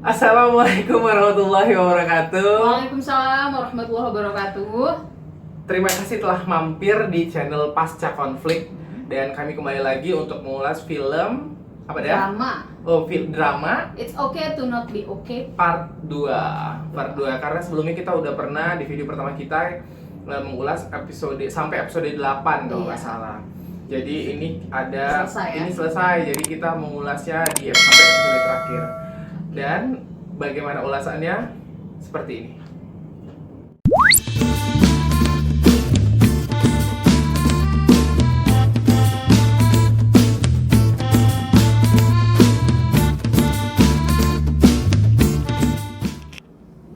Assalamualaikum warahmatullahi wabarakatuh. Waalaikumsalam warahmatullahi wabarakatuh. Terima kasih telah mampir di channel Pasca Konflik. Dan kami kembali lagi untuk mengulas film apa dia? Drama. Oh, film drama It's okay to not be okay. part 2. Karena sebelumnya kita udah pernah di video pertama kita mengulas episode sampai episode 8 kalau nggak salah. Jadi ini selesai. Jadi kita mengulasnya sampai episode terakhir. Dan bagaimana ulasannya? Seperti ini.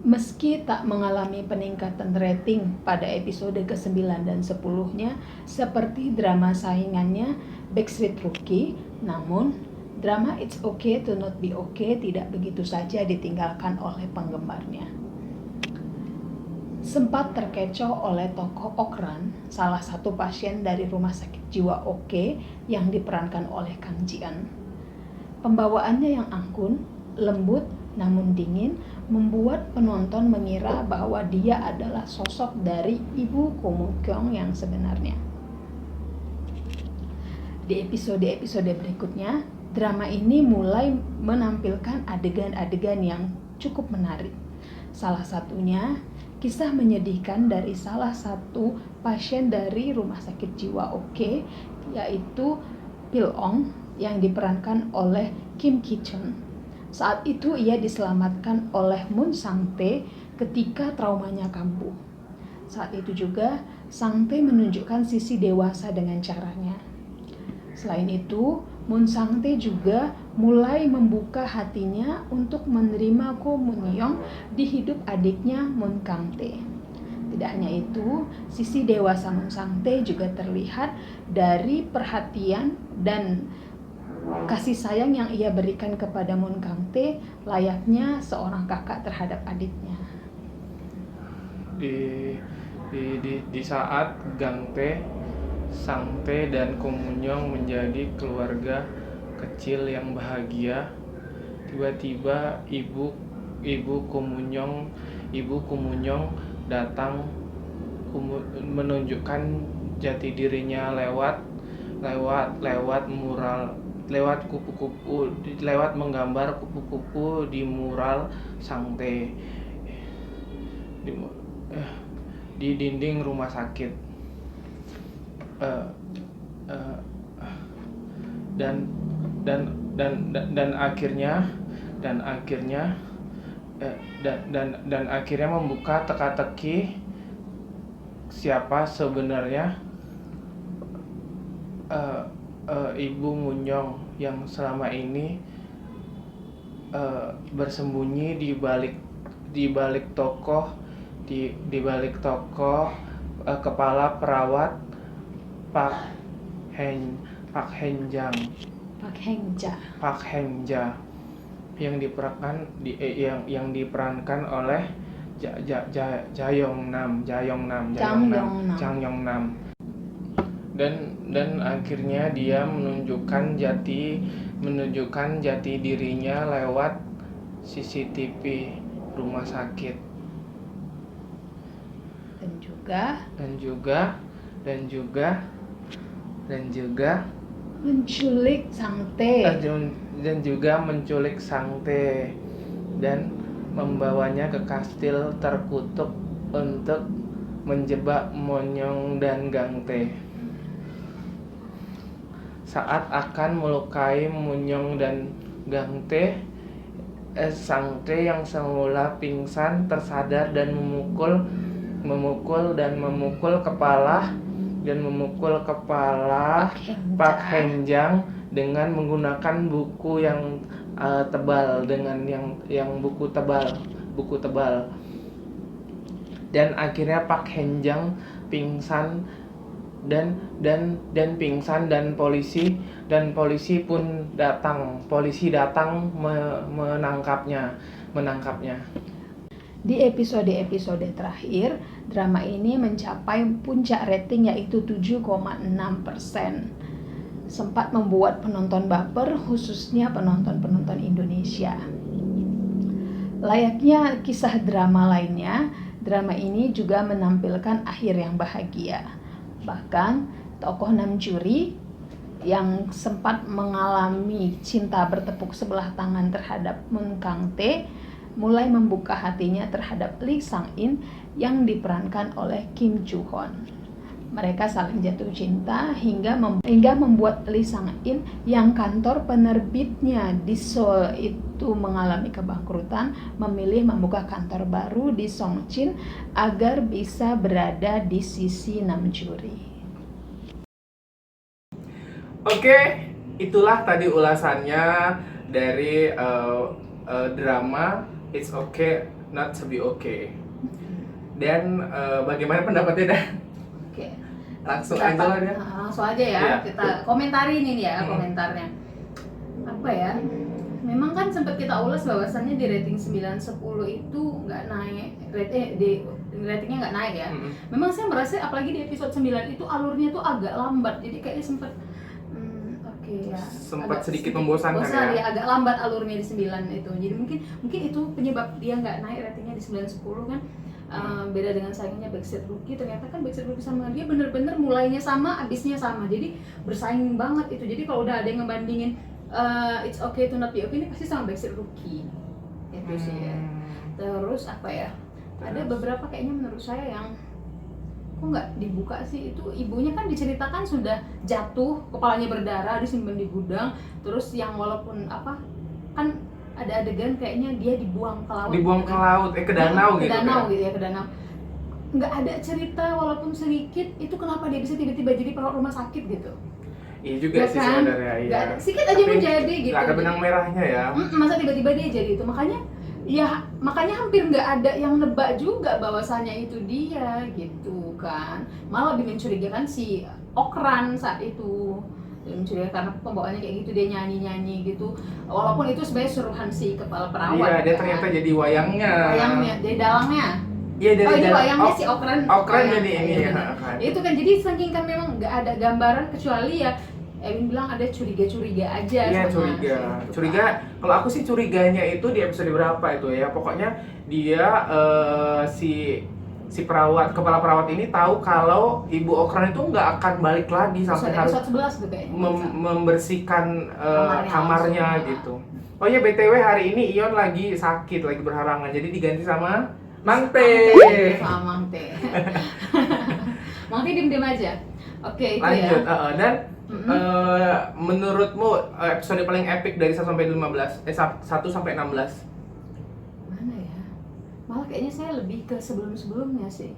Meski tak mengalami peningkatan rating pada episode ke-9 dan 10-nya seperti drama saingannya Backstreet Rookie, namun drama It's Okay to Not Be Okay tidak begitu saja ditinggalkan oleh penggemarnya. Sempat terkecoh oleh tokoh Okran, salah satu pasien dari rumah sakit jiwa OK yang diperankan oleh Kang Jian. Pembawaannya yang anggun, lembut, namun dingin membuat penonton mengira bahwa dia adalah sosok dari Ibu Ko Mun Kyung yang sebenarnya. Di episode-episode berikutnya, drama ini mulai menampilkan adegan-adegan yang cukup menarik. Salah satunya, kisah menyedihkan dari salah satu pasien dari rumah sakit jiwa OK, yaitu Pil Ong yang diperankan oleh Kim Ki Chun. Saat itu ia diselamatkan oleh Moon Sang-tae ketika traumanya kambuh. Saat itu juga Sang-tae menunjukkan sisi dewasa dengan caranya. Selain itu, Moon Sang-tae juga mulai membuka hatinya untuk menerima Ko Mun Young di hidup adiknya Moon Kang-tae. Tidak hanya itu, sisi dewasa Moon Sang-tae juga terlihat dari perhatian dan kasih sayang yang ia berikan kepada Moon Kang-tae layaknya seorang kakak terhadap adiknya. Di saat Gang-tae, Sang-tae dan Ko Mun Young menjadi keluarga kecil yang bahagia, tiba-tiba ibu Ko Mun Young datang menunjukkan jati dirinya lewat kupu-kupu, lewat menggambar kupu-kupu di mural Sang-tae di dinding rumah sakit. Dan akhirnya membuka teka-teki siapa sebenarnya Ibu Mun Young yang selama ini bersembunyi di balik tokoh kepala perawat Pak Heng-ja yang diperankan oleh Jang Yong Nam. Dan akhirnya dia menunjukkan jati dirinya lewat CCTV rumah sakit dan juga Menculik Sang-tae dan membawanya ke kastil terkutuk untuk menjebak Mun Young dan Gang-tae. Saat akan melukai Mun Young dan Gang-tae, Sang-tae yang semula pingsan tersadar dan memukul kepala Pak Heng-jang dengan menggunakan buku yang tebal, buku tebal. Dan akhirnya Pak Heng-jang pingsan dan polisi pun datang menangkapnya. Di episode-episode terakhir, drama ini mencapai puncak rating yaitu 7,6%. Sempat membuat penonton baper, khususnya penonton-penonton Indonesia. Layaknya kisah drama lainnya, drama ini juga menampilkan akhir yang bahagia. Bahkan tokoh Namjoon yang sempat mengalami cinta bertepuk sebelah tangan terhadap Moon Kang-tae mulai membuka hatinya terhadap Lee Sang-in yang diperankan oleh Kim Joo-hoon. Mereka saling jatuh cinta hingga membuat Lee Sang-in yang kantor penerbitnya di Seoul itu mengalami kebangkrutan, memilih membuka kantor baru di Songchin agar bisa berada di sisi Namjoon. Oke, itulah tadi ulasannya dari drama It's Okay Not to Be Okay. Dan bagaimana pendapatnya Dan? Oke. Langsung aja lah dia. Langsung aja ya, Iya. kita komentarin ini ya komentarnya. Apa ya? Memang kan sempat kita ulas bahwasannya di rating 9-10 itu nggak naik, ratingnya nggak naik ya. Memang saya merasa apalagi di episode 9 itu alurnya tuh agak lambat, jadi kayaknya sempat ya, sempat sedikit membosankan ya. Agak lambat alurnya di 9 itu. Jadi mungkin itu penyebab dia nggak naik ratingnya di 9-10 kan. Beda dengan saingannya Backstreet Rookie, ternyata kan Backstreet Rookie sama dia bener-bener mulainya sama, abisnya sama, jadi bersaing banget itu. Jadi kalau udah ada yang ngebandingin It's Okay to Not Be Okay ini pasti sama Backstreet Rookie itu sih ya. Terus apa ya, ada beberapa kayaknya menurut saya yang kok nggak dibuka sih. Itu ibunya kan diceritakan sudah jatuh, kepalanya berdarah, disimpan di gudang. Terus yang walaupun apa kan ada adegan kayaknya dia dibuang ke laut. Ke laut, ke danau gitu. Ke danau gitu ya, ke danau. Nggak ada cerita walaupun sedikit itu kenapa dia bisa tiba-tiba jadi perawat rumah sakit gitu. Iya juga Ya sih kan? sebenarnya. Iya. Sedikit aja menjadi gitu. Nggak ada benang merahnya ya. Masa tiba-tiba dia jadi itu. Makanya hampir nggak ada yang nebak juga bahwasannya itu dia gitu kan. Malah lebih mencurigakan si Okran saat itu. Mencurigakan karena pembawaannya kayak gitu, dia nyanyi-nyanyi gitu. Walaupun itu sebenarnya suruhan si kepala perawat. Iya, dia kan? ternyata jadi wayangnya. Dari dalangnya. Iya, dari ini wayangnya si Okran. Okran jadi ini ya. Kan. Itu kan jadi saking kan memang nggak ada gambaran kecuali ya Ewin bilang ada curiga-curiga aja. Iya, curiga. Kalau aku sih curiganya itu di episode berapa itu ya? Pokoknya dia si perawat, kepala perawat ini tahu kalau Ibu Okran itu nggak akan balik lagi sampai harus membersihkan kamarnya gitu. Oh iya, BTW hari ini Ion lagi sakit, lagi berhalangan, jadi diganti sama Mang Tae. Mang Tae diem-diem aja. Oke, itu lanjut, ya. Dan menurutmu episode paling epic dari 1 sampai 15? 1 sampai 16? Mana ya? Malah kayaknya saya lebih ke sebelum-sebelumnya sih.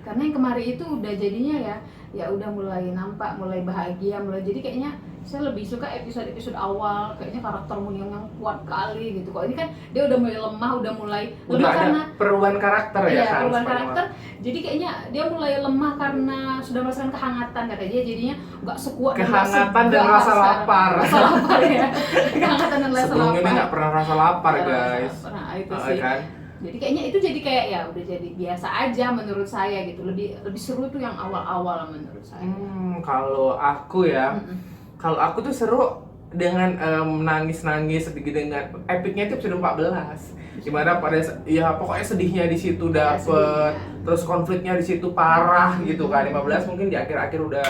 Karena yang kemarin itu udah jadinya ya udah mulai nampak, mulai bahagia, jadi kayaknya saya lebih suka episode-episode awal, kayaknya karakter Moon yang kuat kali gitu. Kok ini kan dia udah mulai lemah, udah lemah karena perubahan karakter ya kan. Perubahan karakter. Jadi kayaknya dia mulai lemah karena sudah merasakan kehangatan, kata dia, jadinya nggak sekuat kehangatan dan rasa lapar. Rasa lapar ya. Kehangatan dan rasa lapar. Sebelum ini nggak pernah rasa lapar, guys. Itu sih. Kan? Jadi kayaknya itu jadi kayak ya udah jadi biasa aja menurut saya gitu. Lebih seru tuh yang awal-awal menurut saya. Kalau aku ya, kalau aku tuh seru dengan nangis-nangis dengan epicnya itu episode 14. Dimana pokoknya sedihnya di situ dapet, terus konfliknya di situ parah gitu kan. 15 mungkin di akhir-akhir udah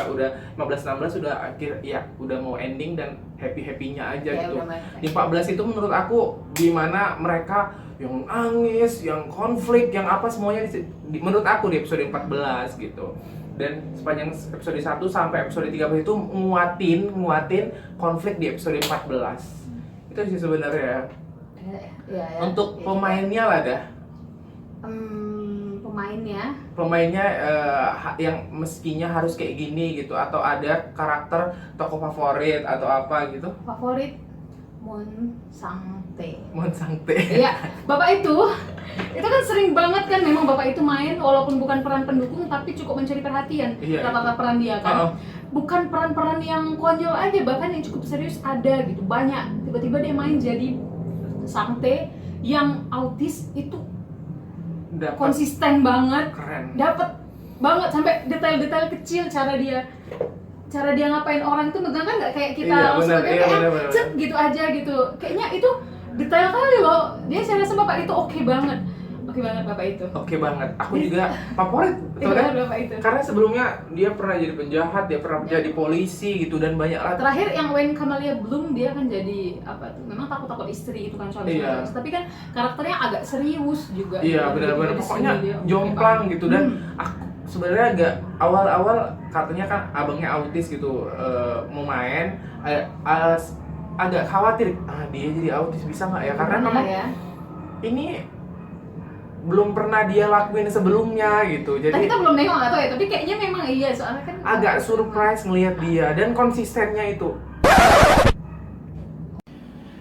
15-16 udah akhir ya udah mau ending dan happy-happynya aja gitu. Di 14 itu menurut aku dimana mereka yang nangis, yang konflik, yang apa semuanya menurut aku di episode 14 gitu. Dan sepanjang episode 1 sampai episode 13 itu nguatin konflik di episode 14. Itu sih sebenarnya. Ya, untuk pemainnya lah dah. Pemainnya yang mestinya harus kayak gini gitu, atau ada karakter tokoh favorit atau apa gitu. Favorit Moon Sang-tae. Iya, bapak itu kan sering banget kan memang bapak itu main walaupun bukan peran pendukung tapi cukup mencuri perhatian. Rata-rata peran dia kan. Bukan peran-peran yang konyol aja, bahkan yang cukup serius ada gitu, banyak. Tiba-tiba dia main jadi Sang-tae yang autis itu konsisten banget. Keren. Dapet banget sampai detail-detail kecil, cara dia ngapain orang itu megang kan nggak kayak kita langsung bener. cet gitu aja gitu. Kayaknya itu detail kali loh. Saya rasa bapak bapak itu oke banget bapak itu. Oke banget, aku juga favorit. Bapak itu. Karena sebelumnya dia pernah jadi penjahat, dia pernah jadi polisi gitu dan banyak lah. Terakhir yang When Camellia Bloom dia kan jadi apa tuh? Memang takut istri itu kan suami. Iya. Tapi kan karakternya agak serius juga. Iya benar-benar pokoknya jomplang gitu dan aku sebenarnya agak awal-awal katanya kan abangnya autis gitu mau main agak khawatir dia jadi autis bisa nggak ya karena memang ini belum pernah dia lakuin sebelumnya gitu. Jadi kita belum nengok nggak tahu ya, tapi kayaknya memang iya soalnya kan agak surprise ngelihat dia dan konsistennya itu.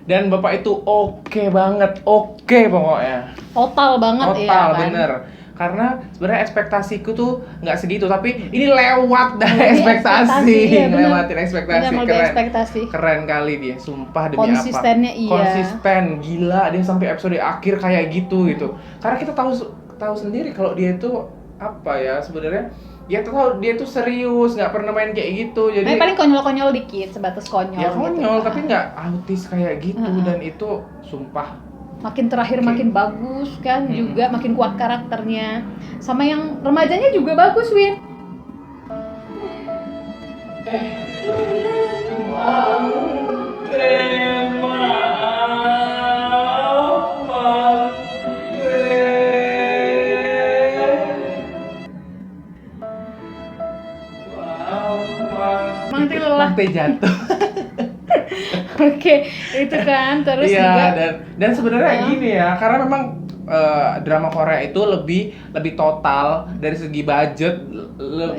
Dan bapak itu oke banget, oke pokoknya. Total banget ya. Total bener. Karena sebenarnya ekspektasiku tuh nggak segitu, tapi ini lewat dari ekspektasi, iya, ngelewatin ekspektasi. Keren kali dia, sumpah demi konsistennya apa? Konsisten, gila dia sampai episode akhir kayak gitu. Karena kita tahu sendiri kalau dia itu apa ya sebenarnya, ya tahu dia tuh serius, nggak pernah main kayak gitu. Jadi paling konyol-konyol dikit, sebatas konyol. Ya konyol, gitu. Tapi nggak autis kayak gitu dan itu sumpah. Makin terakhir makin bagus kan, juga makin kuat karakternya. Sama yang remajanya juga bagus, Win. Sampai jatuh. Oke, itu kan terus juga. Iya, dan sebenarnya gini ya, karena memang drama Korea itu lebih total dari segi budget.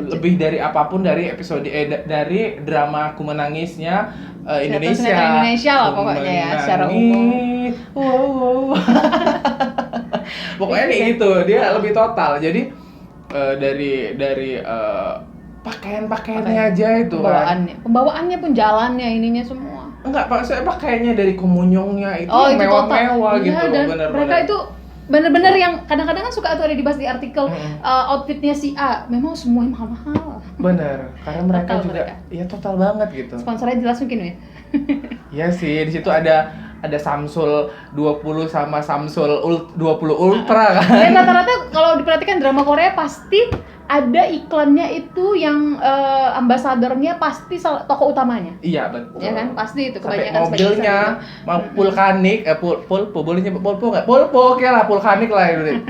Lebih dari apapun dari episode dari drama Aku Menangisnya Indonesia lah pokoknya ya secara umum. Wow. Pokoknya kayak gitu, dia lebih total. Jadi dari pakaiannya aja itu pembawaannya pun jalannya ininya semua. Enggak, saya pakaiannya dari komunyongnya itu itu mewah-mewah gitu loh. Dan bener-bener. Mereka itu bener-bener yang kadang-kadang kan suka tuh ada dibahas di artikel outfitnya si A, memang semuanya mahal-mahal. Bener, karena mereka total juga ya total banget gitu. Sponsornya jelas mungkin ya. Iya sih, di situ ada Samsul 20 sama Samsul 20 Ultra kan. Dan rata-rata kalau diperhatikan drama Korea pasti ada iklannya itu yang ambasadornya pasti tokoh utamanya. Iya betul. Ya kan, pasti itu kebanyakan. Sampai mobilnya mau vulkanik, pulpo bolehnya pulpo nggak? Pulpo oke lah, vulkanik lah itu.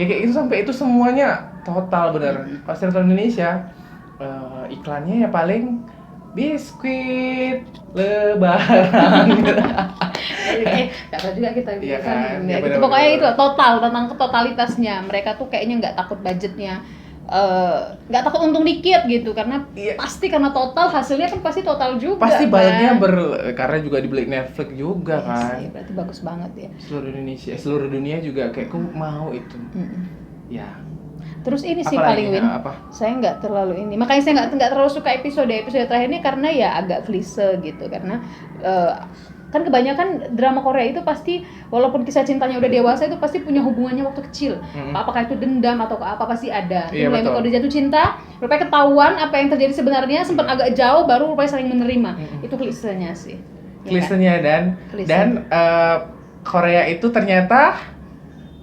Ya kayak itu sampai itu semuanya total bener. Pas nonton Indonesia iklannya ya paling biskuit lebaran. Gak tahu juga kita iya kan? Ya, itu pokoknya itu total tentang totalitasnya. Mereka tuh kayaknya nggak takut budgetnya, nggak takut untung dikit gitu karena pasti karena total hasilnya kan pasti total juga. Pasti kan? budgetnya karena juga dibeli Netflix juga kan. Iya, berarti bagus banget ya. Seluruh dunia juga kayak mau itu. Ya. Terus ini sih apalagi, paling Win, saya nggak terlalu ini, makanya saya nggak terlalu suka episode terakhir ini karena ya agak klise gitu karena kan kebanyakan drama Korea itu pasti walaupun kisah cintanya udah dewasa itu pasti punya hubungannya waktu kecil, apakah itu dendam atau apa pasti ada. Mulai kalau udah jatuh cinta, rupanya ketahuan apa yang terjadi sebenarnya sempat agak jauh baru rupanya saling menerima. Itu klisenya sih. Klisenya dan Korea itu ternyata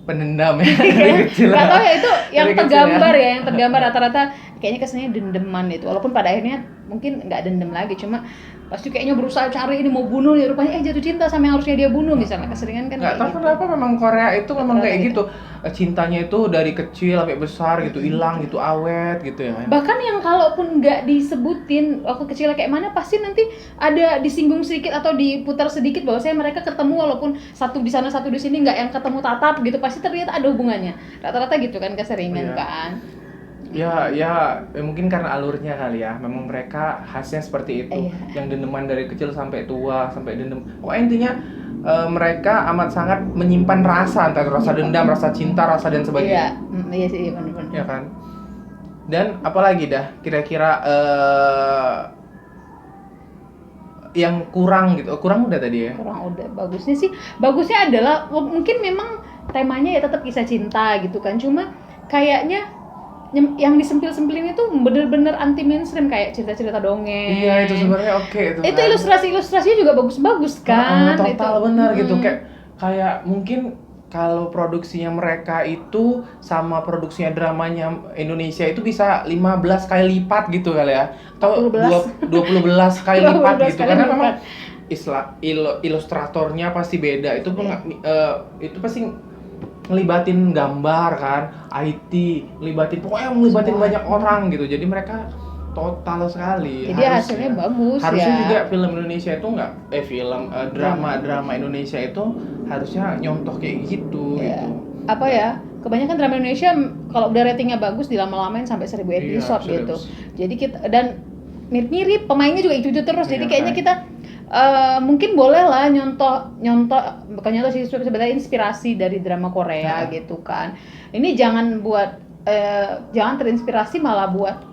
pendendam ya dari kecil. Gak tau ya itu yang tergambar ya, yang tergambar rata-rata kayaknya kesannya dendeman itu. Walaupun pada akhirnya mungkin nggak dendam lagi, cuma pasti kayaknya berusaha cari ini mau bunuh nih, rupanya jatuh cinta sama yang harusnya dia bunuh misalnya. Keseringan kan nggak tahu gitu. Kenapa memang Korea itu memang kayak gitu. Cintanya itu dari kecil sampai besar gitu, hilang gitu, awet gitu ya. Bahkan yang kalaupun nggak disebutin waktu kecil kayak mana pasti nanti ada disinggung sedikit atau diputar sedikit bahwa mereka ketemu walaupun satu di sana satu di sini, nggak yang ketemu tatap gitu, pasti ternyata ada hubungannya. Rata-rata gitu kan keseringan kan. Ya mungkin karena alurnya kali ya. Memang mereka khasnya seperti itu. Yang dendeman dari kecil sampai tua, sampai dendam. Pokoknya intinya mereka amat sangat menyimpan rasa, entah itu rasa dendam, rasa cinta, rasa dan sebagainya. Iya sih, benar-benar. Ya kan? Dan apalagi dah kira-kira yang kurang gitu. Kurang udah tadi ya? Kurang udah. Bagusnya adalah mungkin memang temanya ya tetap kisah cinta gitu kan. Cuma kayaknya yang disempil-sempilin itu bener-bener anti mainstream kayak cerita-cerita dongeng. Iya, itu sebenarnya oke itu. Itu kan. Ilustrasinya juga bagus-bagus kan. Total benar gitu kayak mungkin kalau produksinya mereka itu sama produksinya dramanya Indonesia itu bisa 15 kali lipat gitu kali ya. Atau 20 kali lipat 12 gitu. kali Karena lipat. memang ilustratornya pasti beda. Itu itu pasti ngelibatin gambar kan, IT, ngelibatin banyak orang gitu. Jadi mereka total sekali. Jadi hasilnya bagus harusnya ya. juga film Indonesia itu drama Indonesia itu harusnya nyontoh kayak gitu Ya. gitu. Apa ya? Kebanyakan drama Indonesia kalau udah ratingnya bagus dilama-lamain sampai 1000 episode Iya, gitu. 1000. Jadi kita dan mirip-mirip pemainnya juga itu terus. Jadi Iya, kayaknya kan? kita mungkin boleh lah nyontoh bukan nyontoh sih, sebenarnya inspirasi dari drama Korea gitu kan. Ini jangan jangan terinspirasi malah buat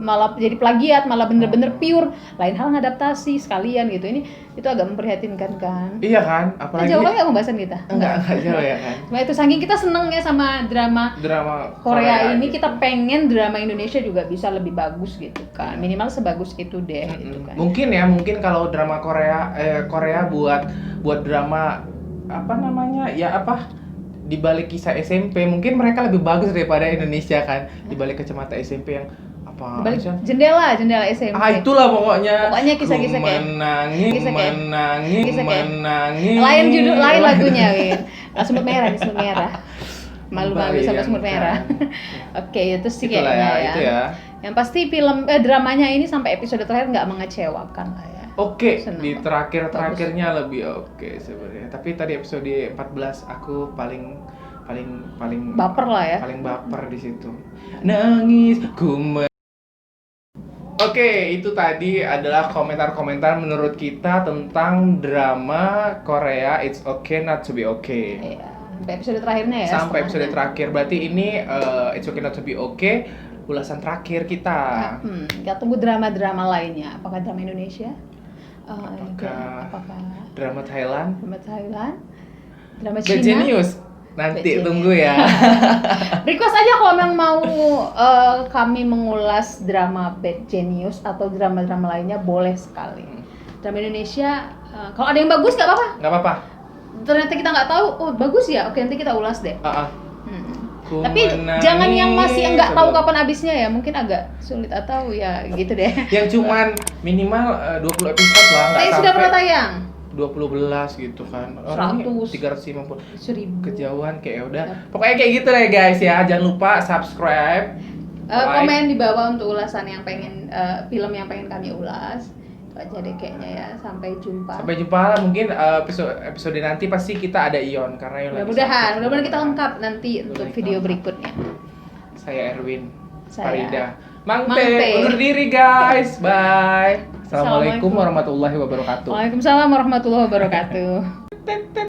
malah jadi plagiat, malah bener-bener pure lain hal ngadaptasi sekalian gitu. Itu agak memprihatinkan kan. Iya kan? Apalagi Jauh kan nggak pembahasan kita? enggak jauh ya kan. Cuma itu saking kita senengnya sama drama Korea ini, gitu. kita pengen drama Indonesia juga bisa lebih bagus gitu kan. Minimal sebagus itu deh gitu kan. Mungkin kalau drama Korea buat drama di balik kisah SMP mungkin mereka lebih bagus daripada Indonesia kan, di balik kacamata SMP yang Di balik jendela SMP. Itulah pokoknya kisah-kisah kayak menangis. Lain lagunya Win. Semut merah. Malu-malu sama semut merah. Oke, itu sih Itulah kayaknya ya. Itu ya. Yang pasti dramanya ini sampai episode terakhir nggak mengecewakan lah ya. Oke, Senang di banget. terakhirnya lebih oke sebenarnya. Tapi tadi episode 14 aku paling Baper lah ya. Paling baper di situ. Nangis Oke, itu tadi adalah komentar-komentar menurut kita tentang drama Korea It's Okay Not to Be Okay. Iya, sampai episode terakhirnya ya. Sampai episode terakhir. Berarti ini It's Okay Not to Be Okay ulasan terakhir kita. Kita tunggu drama-drama lainnya. Apakah drama Indonesia? Apakah drama Thailand? Drama The Cina? Genius? Nanti tunggu ya. Request aja kalau memang mau kami mengulas drama Bad Genius atau drama-drama lainnya, boleh sekali. Drama Indonesia, kalau ada yang bagus nggak apa-apa. Nggak apa-apa. Ternyata kita nggak tahu, oh bagus ya, oke nanti kita ulas deh. Tapi Menangis jangan yang masih nggak tahu kapan habisnya ya, mungkin agak sulit atau ya gitu deh. Yang cuman minimal 20 episode lah, nggak sampai. Sudah pernah tayang? 20 belas gitu kan. Orang 100, 350 kejauhan kayak udah. Pokoknya kayak gitu lah guys ya. Jangan lupa subscribe, komen di bawah untuk ulasan yang pengen film yang pengen kami ulas. Itu aja deh kayaknya ya. Sampai jumpa. Mungkin episode nanti pasti kita ada Ion karena Ion Mudah-mudahan kita lengkap nanti untuk video berikutnya. Saya Erwin, Saya Farida, Mangpe. undur diri guys. Bye. Assalamualaikum warahmatullahi wabarakatuh. Waalaikumsalam warahmatullahi wabarakatuh.